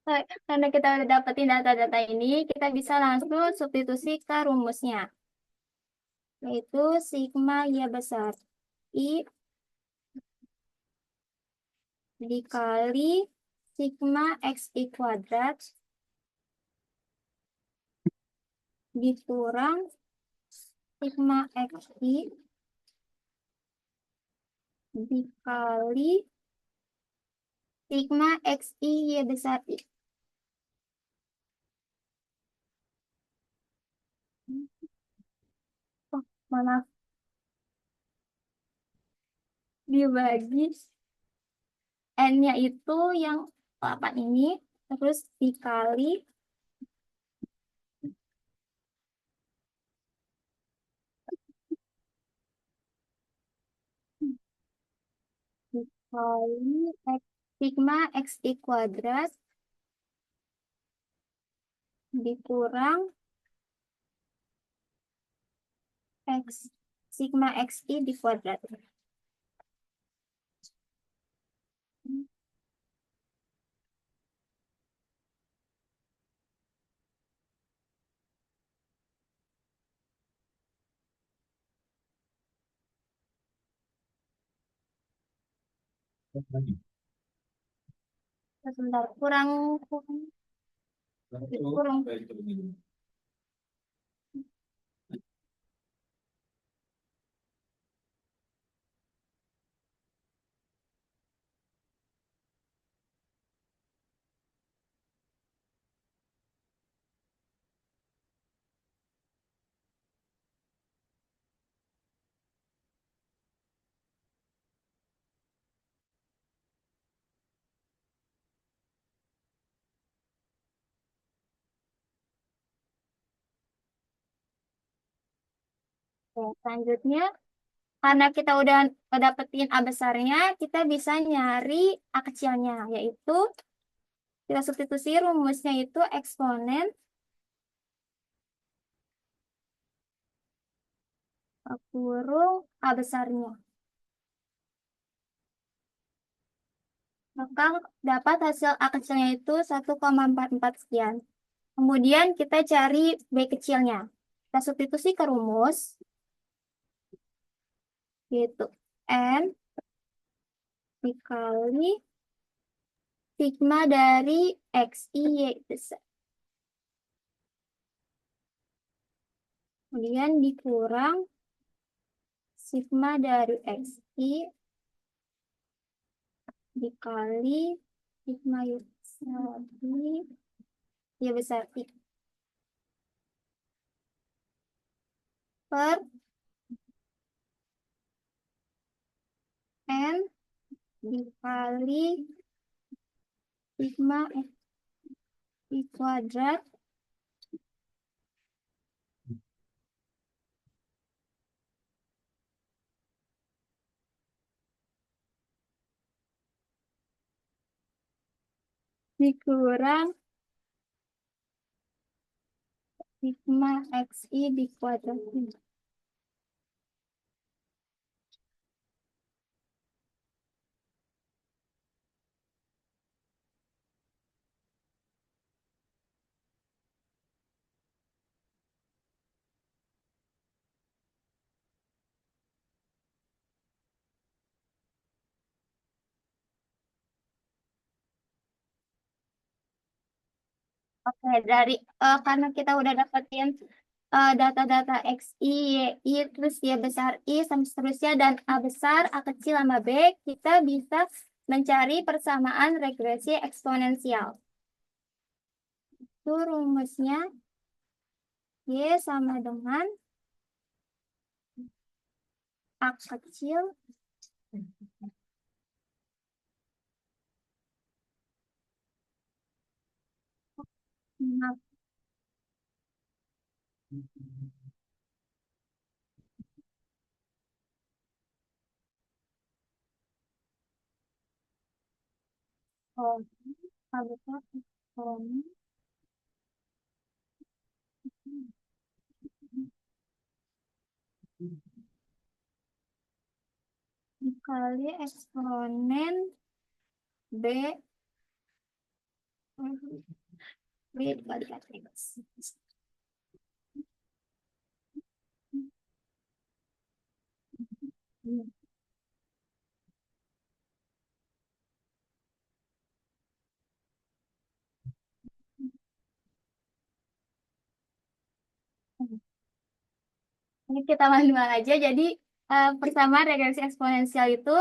Baik, karena kita udah dapetin data-data ini, kita bisa langsung substitusi ke rumusnya, yaitu sigma Y besar I dikali sigma XI kuadrat dikurang sigma XI dikali sigma XI Y besar I. Oh, maaf, dibagi N-nya itu yang 8 ini, terus dikali dikali X, sigma XI kuadrat dikurang X sigma XI di kuadrat. Sebentar, kurang, kurang, kurang. Oke, selanjutnya, karena kita udah dapetin A besarnya, kita bisa nyari A kecilnya, yaitu kita substitusi rumusnya itu eksponen kurung A besarnya. Maka dapat hasil A kecilnya itu 1,44 sekian. Kemudian kita cari B kecilnya. Kita substitusi ke rumus, yaitu N dikali sigma dari XI Y besar. Kemudian dikurang sigma dari XI dikali sigma Y besar Y besar I per N dikali sigma I kuadrat dikurang sigma XI di kuadrat. Oke, dari karena kita udah dapetin data-data X, Y, terus Y besar I, sampai seterusnya, dan A besar, A kecil, sama B, kita bisa mencari persamaan regresi eksponensial. Itu rumusnya Y sama dengan A kecil maaf, oh, A besar dikali eksponen B B dikalikan X. Ini kita manual aja. Jadi persamaan regresi eksponensial itu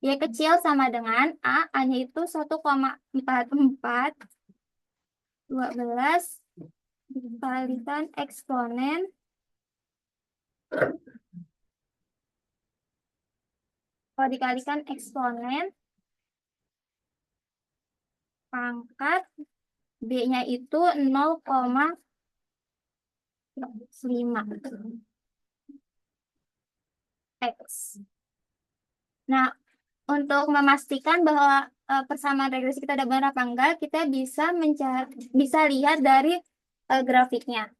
Y kecil sama dengan A-nya itu 1,44 12 dikalikan eksponen kalau dikalikan eksponen pangkat B-nya itu 0,5 X. Nah, untuk memastikan bahwa persamaan regresi kita ada benar apa enggak, kita bisa lihat dari grafiknya.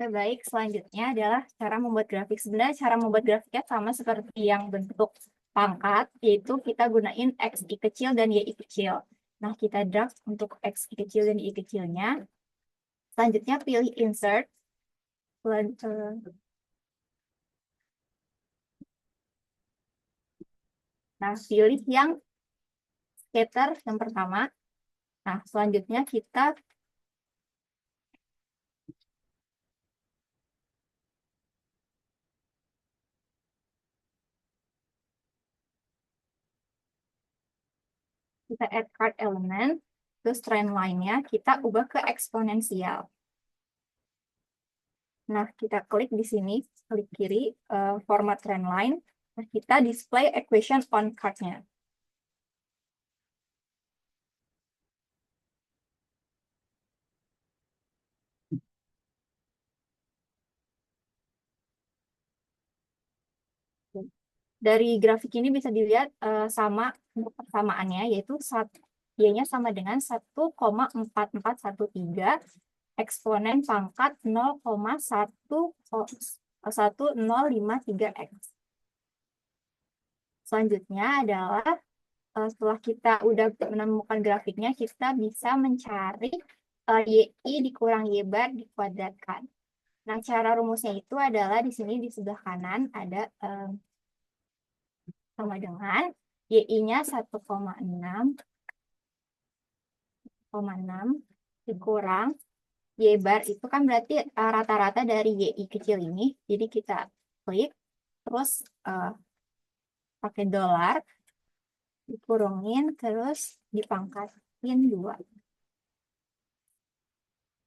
Baik, selanjutnya adalah cara membuat grafik. Sebenarnya cara membuat grafiknya sama seperti yang bentuk pangkat, yaitu kita gunain XI kecil dan YI kecil. Nah, kita drag untuk XI kecil dan YI kecilnya. Selanjutnya pilih insert. Nah, pilih yang scatter yang pertama. Nah, selanjutnya kita add card element, terus trend line-nya kita ubah ke eksponensial. Nah, kita klik di sini, klik kiri, format trend line. Nah, kita display equation on card-nya. Dari grafik ini bisa dilihat sama persamaannya, yaitu Y-nya sama dengan 1,4413 eksponen pangkat 0,1053 X. Selanjutnya adalah setelah kita udah menemukan grafiknya, kita bisa mencari YI dikurang Y bar dikuadratkan. Nah, cara rumusnya itu adalah di sini di sebelah kanan ada sama dengan YI-nya 1,6 dikurang Y bar itu kan berarti rata-rata dari YI kecil ini. Jadi kita klik, terus pakai dolar, dikurungin, terus dipangkatin 2.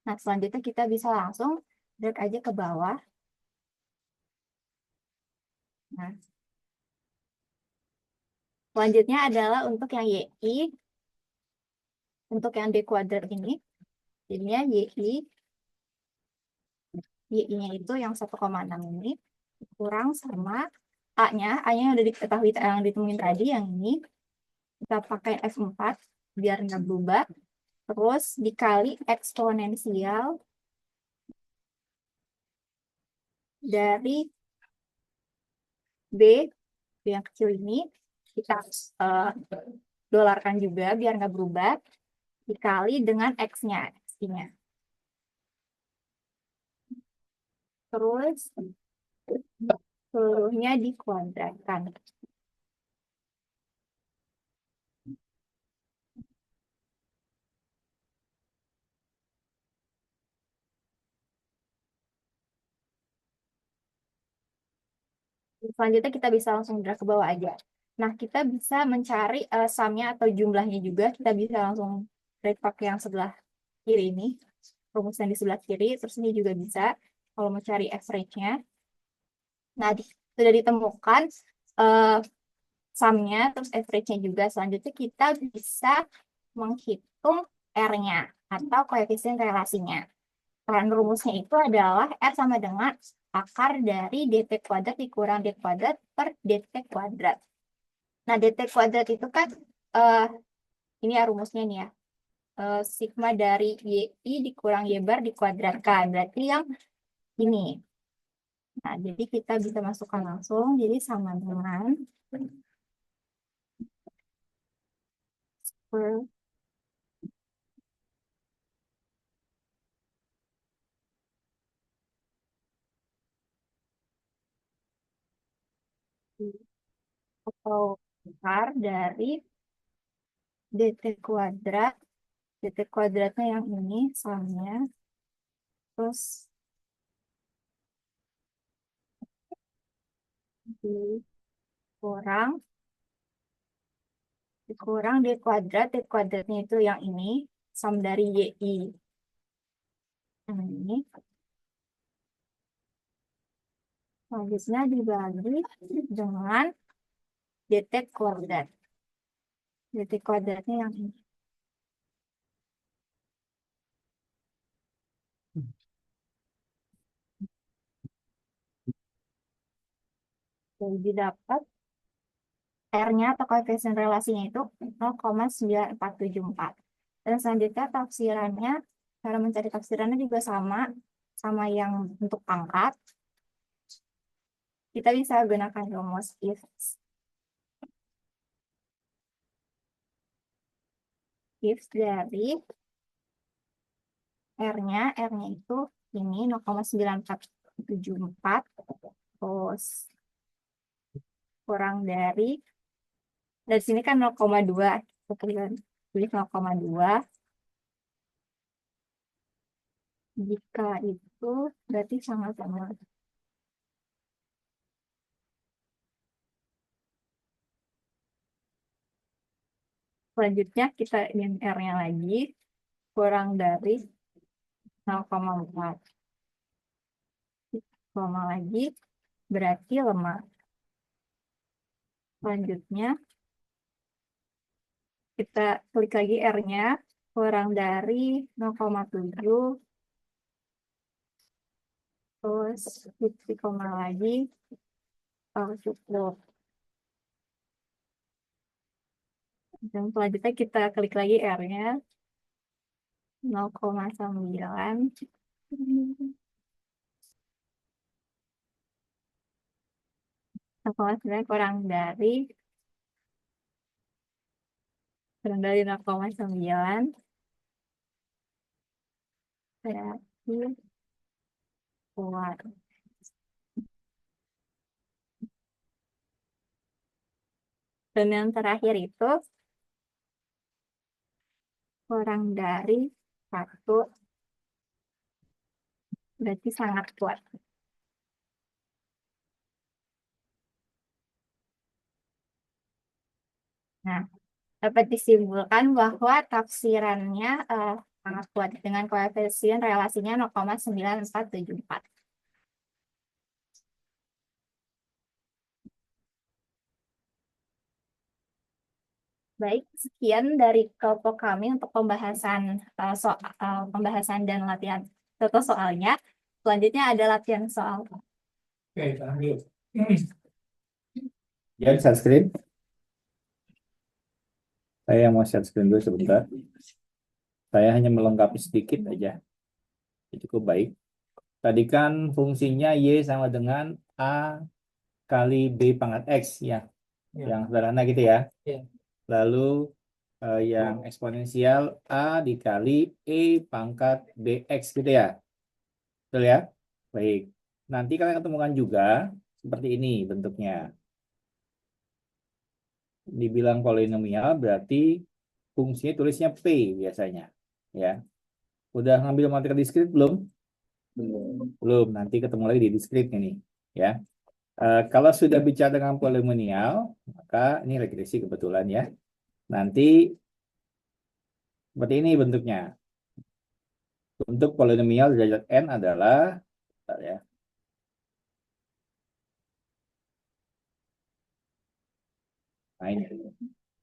Nah, selanjutnya kita bisa langsung drag aja ke bawah. Nah, selanjutnya adalah untuk yang YI, untuk yang D kuadrat ini, jadinya YI-nya itu yang 1,6 ini, kurang sama A-nya yang udah diketahui yang ditemuin tadi, yang ini, kita pakai F4 biar nggak berubah, terus dikali eksponensial dari B yang kecil ini, kita dolarkan juga biar nggak berubah, dikali dengan X-nya. Terus seluruhnya dikuadratkan. Selanjutnya kita bisa langsung drag ke bawah aja. Nah, kita bisa mencari sumnya atau jumlahnya juga. Kita bisa langsung drag pakai yang sebelah kiri ini. Rumus yang di sebelah kiri. Terus ini juga bisa kalau mau cari average-nya. Nah, sudah ditemukan sumnya, terus average-nya juga. Selanjutnya kita bisa menghitung R-nya atau koefisien relasinya. Peran rumusnya itu adalah R sama dengan akar dari DT kuadrat dikurang D kuadrat per DT kuadrat. Nah, DT kuadrat itu kan, ini ya rumusnya nih ya, sigma dari YI dikurang Y bar dikuadratkan. Berarti yang ini. Nah, jadi kita bisa masukkan langsung. Jadi sama dengan atau besar dari dt kuadrat. Dt kuadratnya yang ini soalnya. Terus dikurang dikurang d kuadrat. D kuadratnya itu yang ini. Sum dari y/i. Yang ini. Selanjutnya dibagi dengan dt kuadrat. Dt kuadratnya yang ini. Jadi dapat R-nya atau koefisien relasinya itu 0,9474. Dan selanjutnya tafsirannya, cara mencari tafsirannya juga sama yang untuk pangkat. Kita bisa gunakan rumus if dari R-nya itu ini 0,9474 terus kurang dari sini kan 0,2, kita tulis 0,2. Jika itu berarti sama-sama. Selanjutnya kita ingin R-nya lagi kurang dari 0,4. Koma lagi berarti lemah. Selanjutnya kita klik lagi R-nya kurang dari 0,7. Terus di koma lagi cukup. Dan selanjutnya kita klik lagi R-nya 0,9. Kurang dari 0,9. Berarti kuat. Dan yang terakhir itu kurang dari 1. Berarti sangat kuat. Nah, dapat disimpulkan bahwa tafsirannya sangat kuat dengan koefisien relasinya 0,9474. Baik, sekian dari kelompok kami untuk pembahasan dan latihan contoh soalnya. Selanjutnya ada latihan soal. Oke, lanjut. Ya, share screen. Saya mau share screen dulu sebentar. Saya hanya melengkapi sedikit aja. Cukup baik. Tadi kan fungsinya Y sama dengan A kali B pangkat X ya. Yang sederhana gitu ya. Lalu yang eksponensial A dikali E pangkat BX gitu ya. Betul ya? Baik. Nanti kalian ketemukan juga seperti ini bentuknya. Dibilang polinomial berarti fungsinya tulisnya P biasanya. Ya. Udah ngambil materi diskrit belum? Belum. Nanti ketemu lagi di diskrit ini. Ya. Kalau sudah bicara dengan polinomial, maka ini regresi kebetulan ya. Nanti seperti ini bentuknya. Bentuk polinomial derajat n adalah ya. Nah ini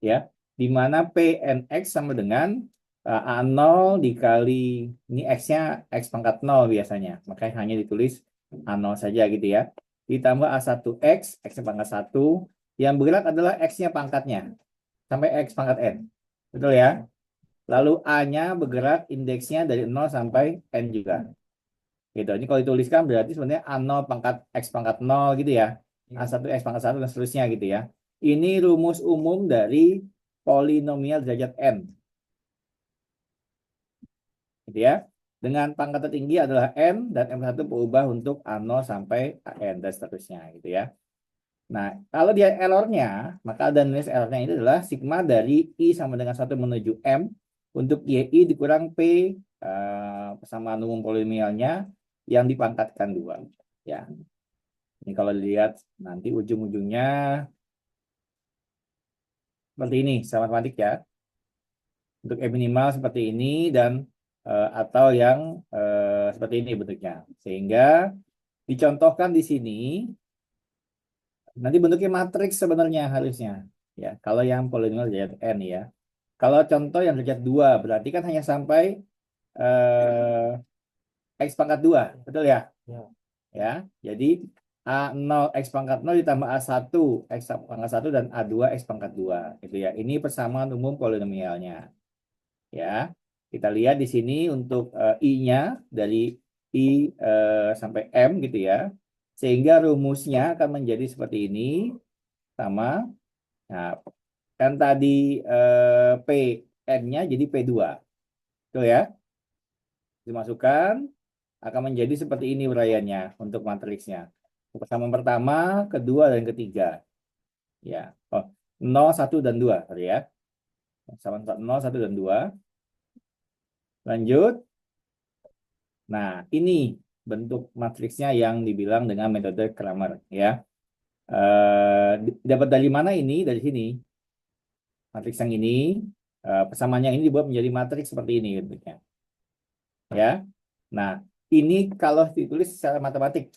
ya, di mana Pnx sama dengan A0 dikali ini X-nya X pangkat 0 biasanya. Makanya hanya ditulis A0 saja gitu ya. Ditambah A1X, X-nya pangkat 1. Yang bergerak adalah X-nya pangkatnya. Sampai X pangkat N. Betul ya? Lalu A-nya bergerak indeksnya dari 0 sampai N juga. Gitu. Ini kalau dituliskan berarti sebenarnya A0 pangkat X pangkat 0 gitu ya. A1 X pangkat 1 dan seterusnya gitu ya. Ini rumus umum dari polinomial derajat n. Gitu ya. Dengan pangkat tertinggi adalah n dan m1 berubah untuk A0 sampai An dan seterusnya gitu ya. Nah, kalau dia errornya, maka ada nulis errornya itu adalah sigma dari I sama dengan 1 menuju M untuk YI dikurang P persamaan umum polinomialnya yang dipangkatkan 2. Ya. Ini kalau dilihat nanti ujung-ujungnya seperti ini, sama matematik ya. Untuk E minimal seperti ini dan atau yang seperti ini bentuknya. Sehingga dicontohkan di sini nanti bentuknya matriks sebenarnya harusnya. Ya, kalau yang polinomial derajat n ya. Kalau contoh yang derajat 2 berarti kan hanya sampai x pangkat 2, betul ya? Ya, jadi A0 x pangkat 0 ditambah A1 x pangkat 1 dan A2 x pangkat 2 gitu ya. Ini persamaan umum polinomialnya. Ya. Kita lihat di sini untuk I-nya dari I sampai M gitu ya. Sehingga rumusnya akan menjadi seperti ini sama. Nah, kan tadi Pn-nya jadi P2. Betul ya? Dimasukkan akan menjadi seperti ini uraiannya untuk matriksnya. Persamaan pertama, kedua, dan ketiga. Ya. Oh, 0, 1, dan 2. Sorry ya. Sama 0, 1, dan 2. Lanjut. Nah, ini bentuk matriksnya yang dibilang dengan metode Kramer. Ya. Dapat dari mana ini? Dari sini. Matriks yang ini. Persamaannya ini dibuat menjadi matriks seperti ini bentuknya. Ya. Nah, ini kalau ditulis secara matematik.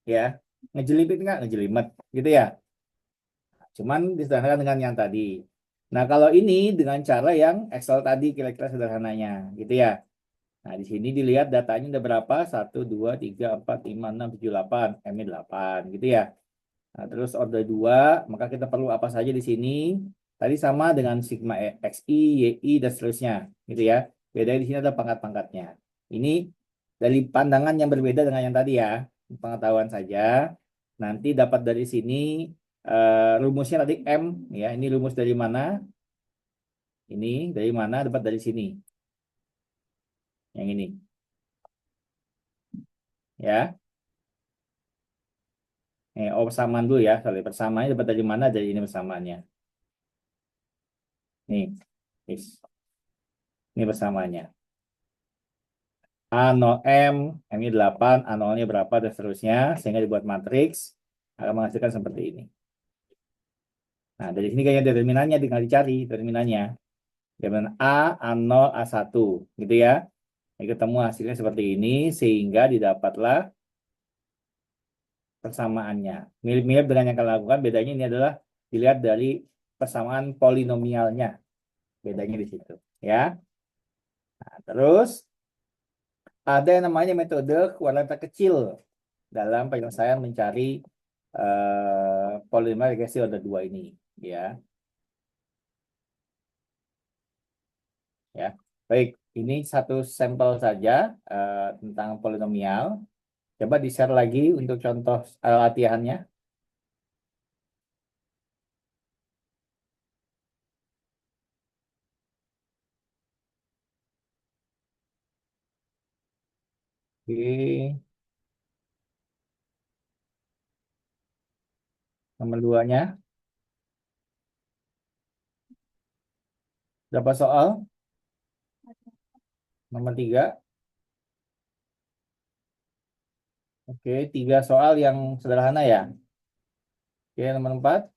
Ya. Ngejelimet nggak? Ngejelimet. Gitu ya. Cuman disederhanakan dengan yang tadi. Nah, kalau ini dengan cara yang Excel tadi kira-kira sederhananya, gitu ya. Nah, di sini dilihat datanya ada berapa? 1, 2, 3, 4, 5, 6, 7, 8. M-nya 8, gitu ya. Nah, terus order 2, maka kita perlu apa saja di sini? Tadi sama dengan sigma XI, YI, dan seterusnya, gitu ya. Bedanya di sini ada pangkat-pangkatnya. Ini dari pandangan yang berbeda dengan yang tadi ya. Pengetahuan saja. Nanti dapat dari sini rumusnya tadi M ya. Ini rumus dari mana? Ini dari mana? Dapat dari sini. Yang ini. Ya. Persamaan dulu ya. Soalnya persamaannya dapat dari mana? Dari ini persamaannya. Nih. Ini persamaannya. A0M, M-nya 8, A0-nya berapa, dan seterusnya. Sehingga dibuat matriks. Akan menghasilkan seperti ini. Nah, dari sini kayaknya determinannya tinggal dicari determinannya. Determinan A0, A1. Gitu ya. Ini ketemu hasilnya seperti ini. Sehingga didapatlah persamaannya. Mirip-mirip dengan yang kalian lakukan. Bedanya ini adalah dilihat dari persamaan polinomialnya. Bedanya di situ. Ya. Nah, terus ada yang namanya metode kuadrat kecil dalam penyelesaian mencari polinomial regresi order 2 ini. Ya. Ya. Baik, ini satu sampel saja tentang polinomial. Coba di-share lagi untuk contoh latihannya. Oke. Nomor 2-nya. Berapa soal? Nomor 3. Oke, 3 soal yang sederhana ya. Oke, nomor 4.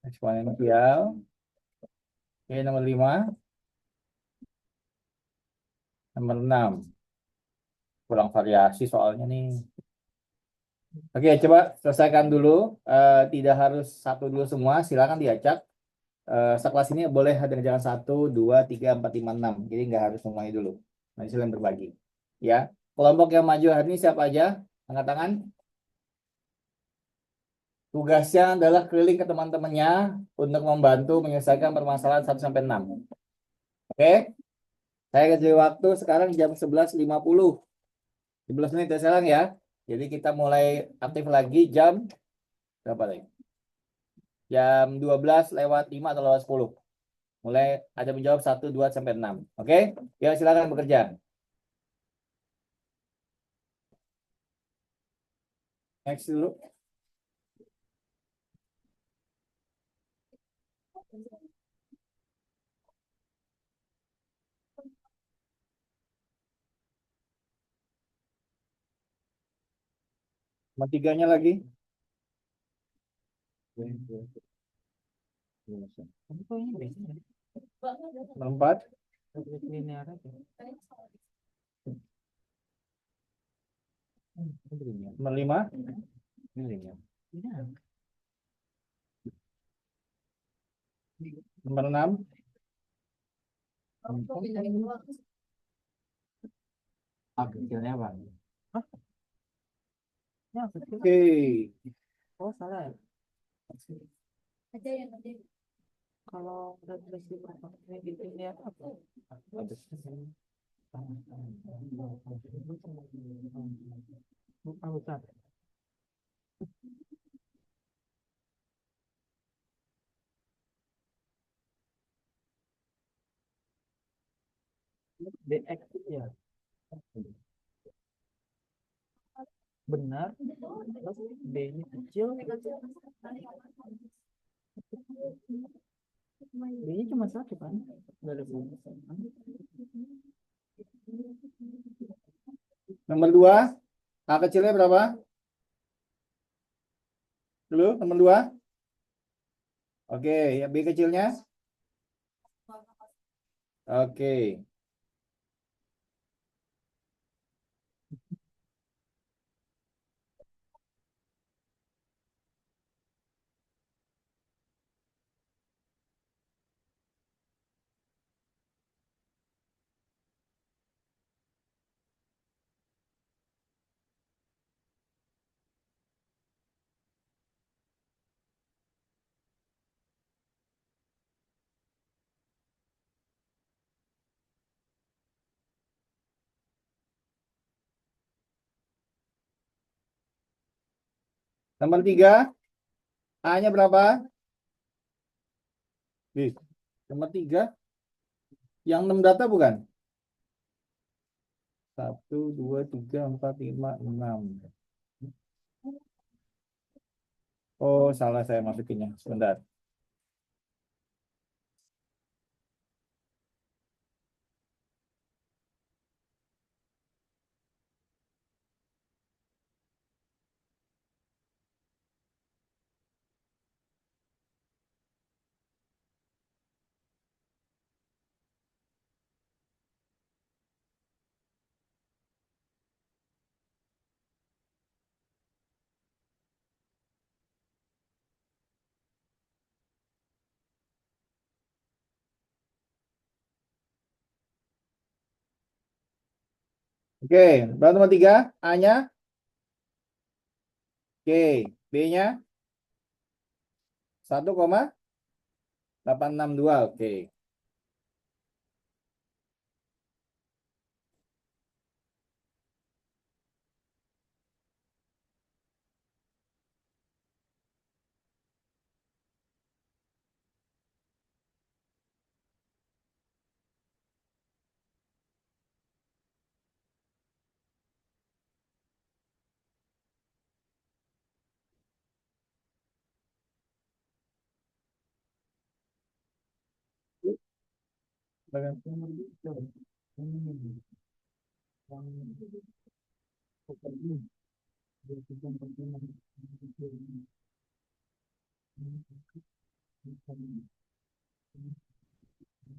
Eksponensial. Oke, nomor 5. Nomor 6. Kurang variasi soalnya nih. Oke, coba selesaikan dulu. Tidak harus satu dulu semua. Silakan diacak. Sekelas ini boleh ada jangan 1, 2, 3, 4, 5, 6. Jadi nggak harus semuanya dulu. Nanti silahkan berbagi. Ya, kelompok yang maju hari ini siapa aja? Angkat tangan. Tugasnya adalah keliling ke teman-temannya untuk membantu menyelesaikan permasalahan 1 sampai 6. Oke? Saya kasih waktu sekarang jam 11.50. 11 menit ya sekarang ya. Jadi kita mulai aktif lagi jam berapa lagi? Jam 12:05 atau lewat 10. Mulai ada menjawab 1, 2, sampai 6. Oke? Ya, silakan bekerja. Next dulu. Nomor 3-nya lagi. Nomor 4. Nomor 5. Nomor 6. Oke. Oh, salah ya. Aja yang penting. Kalau udah tulis di pertanyaan gitu ini apa? Bukan, bukan. DX ya. Benar. Terus B-nya kecil. B-nya cuma satu kan? Nggak ada bunyi. Nomor 2. A kecilnya berapa? Dulu, nomor 2. Oke, ya B kecilnya? Oke. Nomor 3. A-nya berapa? B. Nomor 3. Yang 6 data bukan? 1, 2, 3, 4, 5, 6. Oh, salah saya masukinnya. Sebentar. Oke, berapa nomor 3? A-nya? Oke, B-nya? 1,862. Oke.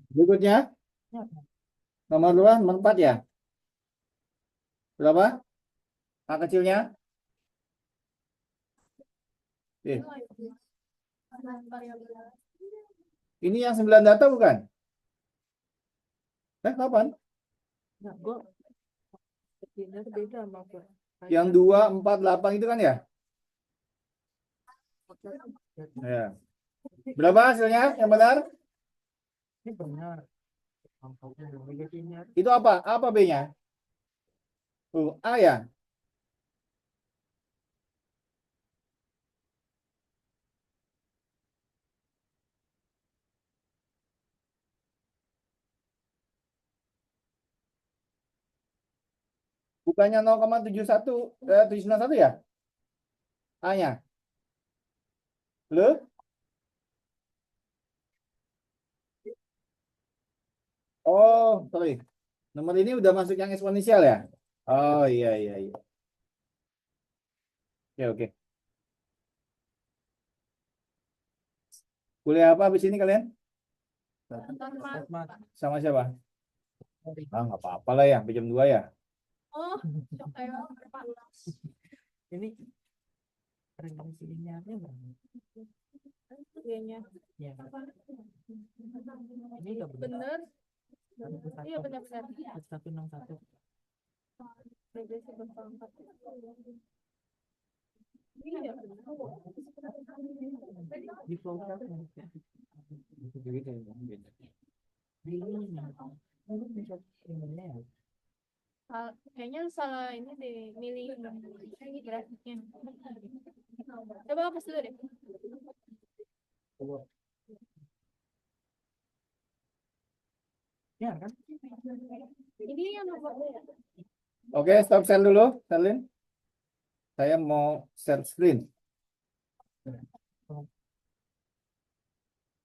Berikutnya, nomor 2, nomor 4 ya? Berapa? A kecilnya? Ini yang 9 data bukan? Kapan? Nah, gua kecilnya tuh beda sama gua. Yang 2, 4, 8 itu kan ya? Ya. Berapa hasilnya yang benar? Ini benar. Begini. Itu apa? Apa B-nya? A ya? Bukannya 0,791 ya? A-nya. Loh? Oh, sorry. Nomor ini udah masuk yang eksponensial ya? Oh, iya, iya, iya. Oke, oke. Kuliah apa habis ini kalian? Sama siapa? Ah, nggak apa-apa lah ya, sampai jam 2 ya. Oh, ini referensi linearnya berapa? Kayaknya. Ya. Ini udah benar. Iya benar-benar. 161. Iya. Di flowchart ya. Kayaknya salah ini deh, milih grafiknya. Coba hapus dulu deh. Ya kan? Ini yang nomornya ya? Oke, stop share dulu, Sherlyn. Saya mau share screen.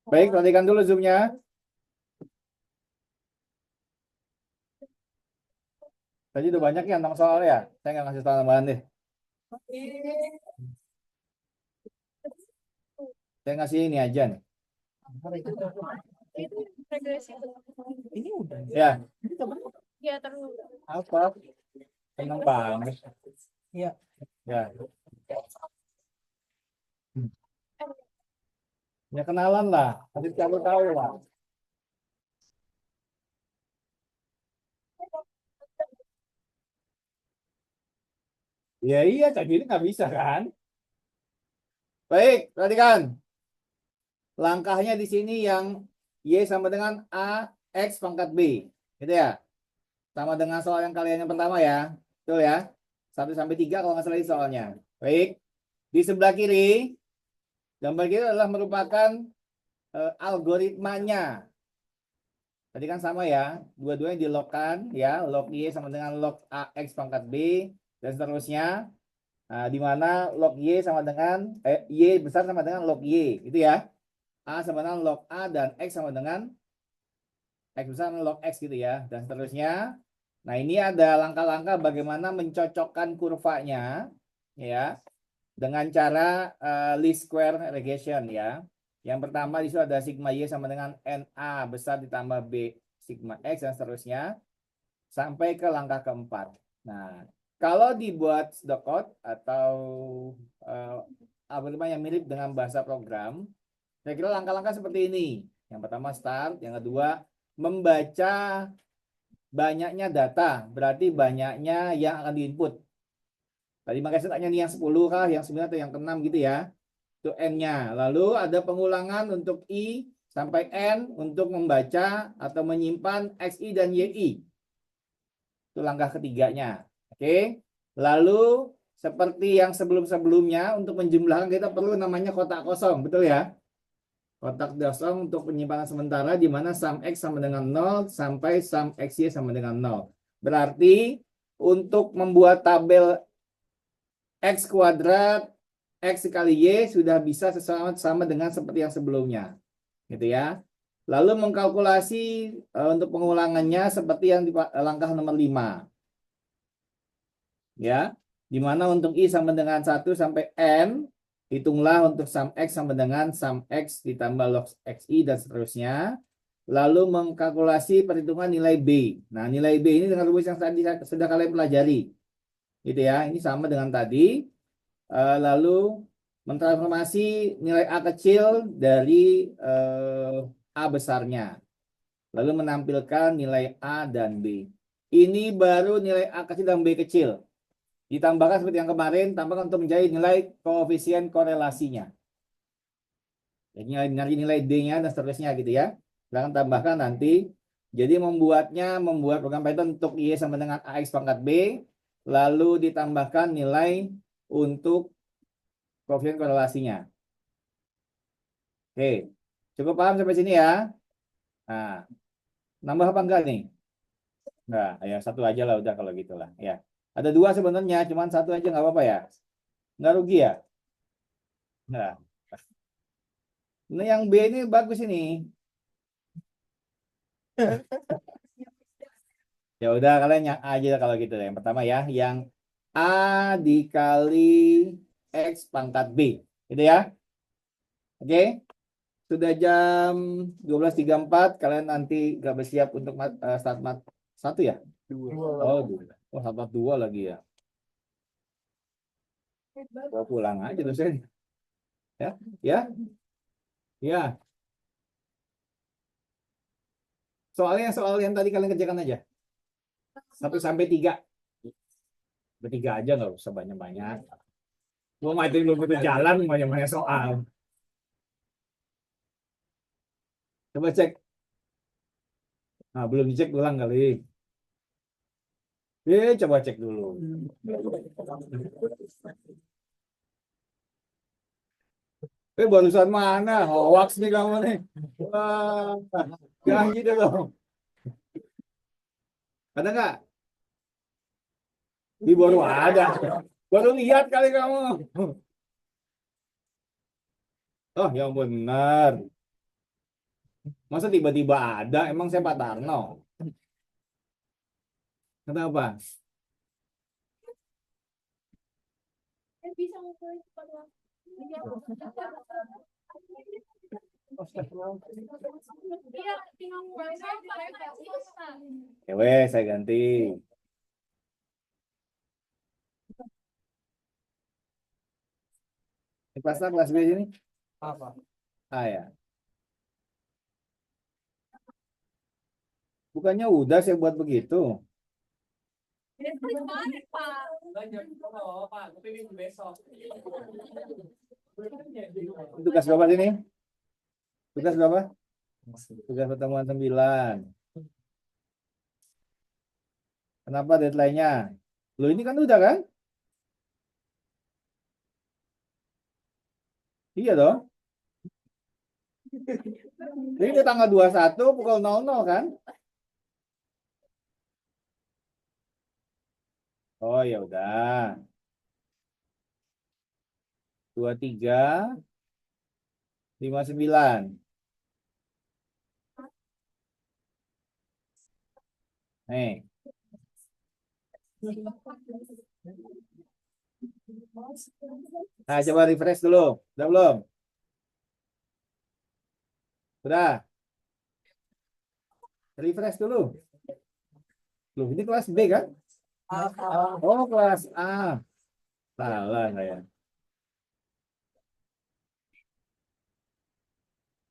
Baik, perhatikan dulu Zoom-nya. Tadi udah banyak ya tentang soal ya. Saya nggak ngasih tahu tambahan deh. Saya ngasih ini aja nih. Itu regresi. Ini udah. Ya, Ya terus. apa? Senang banget. Iya. Ya. Ya kenalan lah. Nanti kamu tahu lah. Ya iya, tapi ini nggak bisa kan? Baik, perhatikan. Langkahnya di sini yang Y sama dengan AX pangkat B. Gitu ya. Sama dengan soal yang kalian yang pertama ya. Betul ya. 1 sampai 3 kalau nggak salah ini soalnya. Baik. Di sebelah kiri, gambar kiri adalah merupakan algoritmanya. Tadi kan sama ya. Dua-duanya dilogkan ya. Log Y sama dengan log AX pangkat B. Dan seterusnya. Nah, di mana log Y sama dengan Y besar sama dengan log Y. Gitu ya. A sama dengan log A dan X sama dengan X besar sama log X gitu ya. Dan seterusnya. Nah, ini ada langkah-langkah bagaimana mencocokkan kurvanya ya dengan cara least square regression ya. Yang pertama di situ ada sigma Y sama dengan NA besar ditambah B sigma X dan seterusnya sampai ke langkah keempat. Nah, kalau dibuat pseudocode atau algoritma yang mirip dengan bahasa program, saya kira langkah-langkah seperti ini. Yang pertama start, yang kedua membaca banyaknya data, berarti banyaknya yang akan diinput. Tadi makanya saya tanya nih yang 10 kah, yang 9 atau yang ke-6 gitu ya. Itu N-nya. Lalu ada pengulangan untuk I sampai N untuk membaca atau menyimpan XI dan YI. Itu langkah ketiganya. Oke. Lalu seperti yang sebelum-sebelumnya untuk menjumlahkan kita perlu namanya kotak kosong, betul ya? Kotak kosong untuk penyimpanan sementara di mana sum X sama dengan 0 sampai sum XY sama dengan 0. Berarti untuk membuat tabel X kuadrat X kali Y sudah bisa sama dengan seperti yang sebelumnya. Gitu ya. Lalu mengkalkulasi untuk pengulangannya seperti yang di langkah nomor 5. Ya. Di mana untuk I sama dengan 1 sampai N, hitunglah untuk sum X sama dengan sum X ditambah log XI dan seterusnya. Lalu mengkalkulasi perhitungan nilai B. Nah, nilai B ini dengan rumus yang tadi sudah kalian pelajari. Gitu ya. Ini sama dengan tadi. Lalu mentransformasi nilai A kecil dari A besarnya. Lalu menampilkan nilai A dan B. Ini baru nilai A kecil dan B kecil. Ditambahkan seperti yang kemarin, tambahkan untuk menjadi nilai koefisien korelasinya. Jadi nilai D-nya dan seterusnya gitu ya. Silahkan tambahkan nanti. Jadi membuat program Python untuk Y sama dengan AX pangkat B. Lalu ditambahkan nilai untuk koefisien korelasinya. Oke, cukup paham sampai sini ya. Nah, nambah apa enggak nih? Enggak, ya satu aja lah udah kalau gitulah ya. Ada dua sebenarnya, cuman satu aja nggak apa-apa ya. Nggak rugi ya. Nah, yang B ini bagus ini. Ya udah kalian yang A aja kalau gitu. Yang pertama ya, yang A dikali X pangkat B. Gitu ya. Oke. Sudah jam 12.34. Kalian nanti gak bersiap untuk start mat 1 ya? Oh, 2. Oh, start mat 2 lagi ya. Bawa pulang aja dosen. Ya, ya, ya. Soal yang tadi kalian kerjakan aja. Sampai 3. Bertiga aja nggak usah banyak-banyak. Gua mati belum itu jalan banyak-banyak soal. Coba cek. Nah, belum dicek ulang kali. Coba cek dulu. Barusan mana? Hoax nih kamu nih. Wah, jangan gitu dong. Ada nggak? Di baru ada. Baru lihat kali kamu. Oh, yang benar. Masa tiba-tiba ada? Emang saya Pak Tarno? Kenapa? Saya ganti. Ini kelas B ini? Apa? Ah ya. Bukannya udah saya buat begitu. Tugas berapa sini? Tugas berapa? Tugas pertemuan 9. Kenapa deadline-nya? Lo ini kan udah kan? Iya dong. Ini udah tanggal 21 pukul 00 kan? Oh ya udah. 23:59. Nih. Nah, coba refresh dulu. Udah belum? Udah. Refresh dulu. Loh, ini kelas B kan? Oh, kelas A. Salah saya.